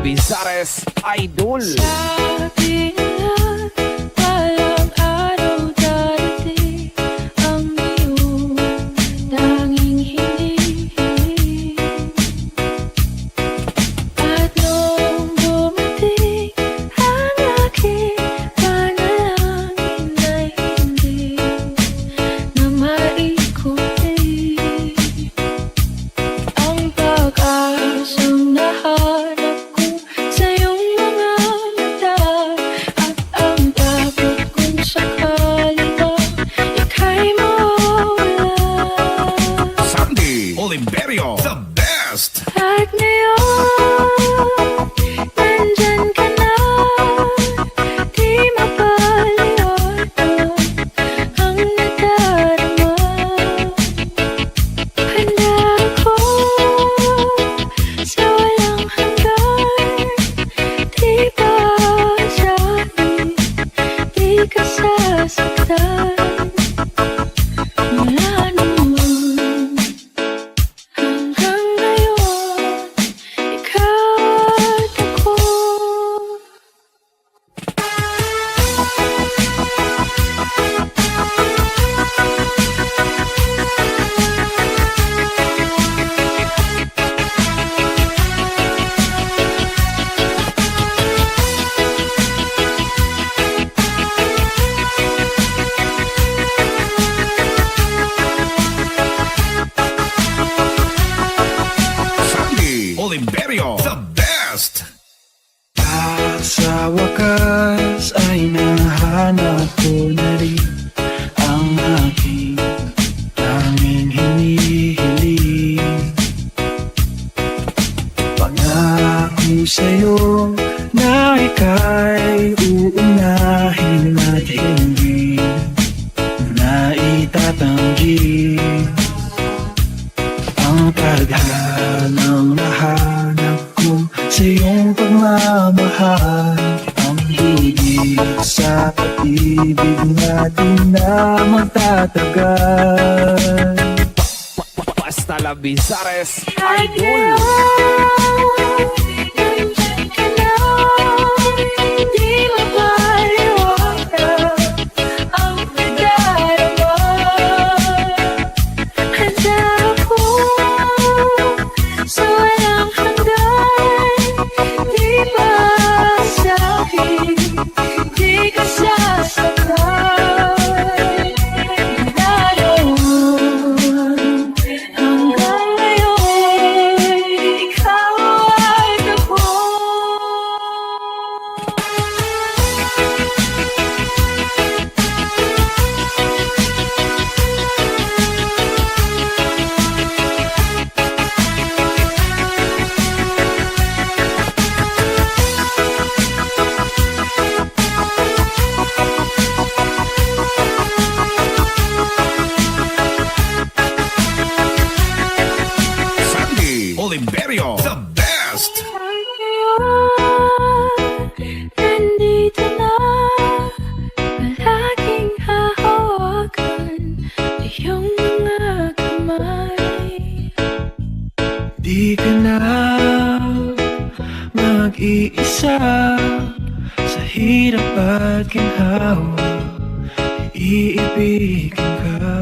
Talabizares Idol. Sabi nila, walang araw darating ang iyong tanging hinihiling. At nung dumating ang aking panalangin ay hindi na maikutin ang pag-asang nahanap ko sa iyong mga mata. At ang takot kung sakali ba ika'y mawala. Sandy Oliverio, the best. At ngayon, nandyan ka na, di mapaliwanag ang nadarama. Handa ako sa walang hanggan, di ba sabi, di ka sasaktan. Mula noon hanggang ngayon, ikaw at ako. Sandy Oliverio, the best. Sa wakas ay nahanap ko na rin ang aking tanging hinihiling. Pangako sa'yo na ika'y uunahin at hindi na itatanggi ang tadhanang nahanap ko sa iyong pagmamahal. Ang higit sa pag-ibig natin na magtatagal. Basta Talabizares At Idol. ngayon, nandyan ka na, di mapaliwanag ang nadarama. Handa ako sa walang hanggan, di ba sabi, di ka sasaktan. Mula noon hanggang ngayon, ikaw at ako. Sandy Oliverio, the best. Nandito na, palaging hahawakan iyong mga kamay. Di ka na mag-iisa sa hirap at ginhawa, iibigin ka.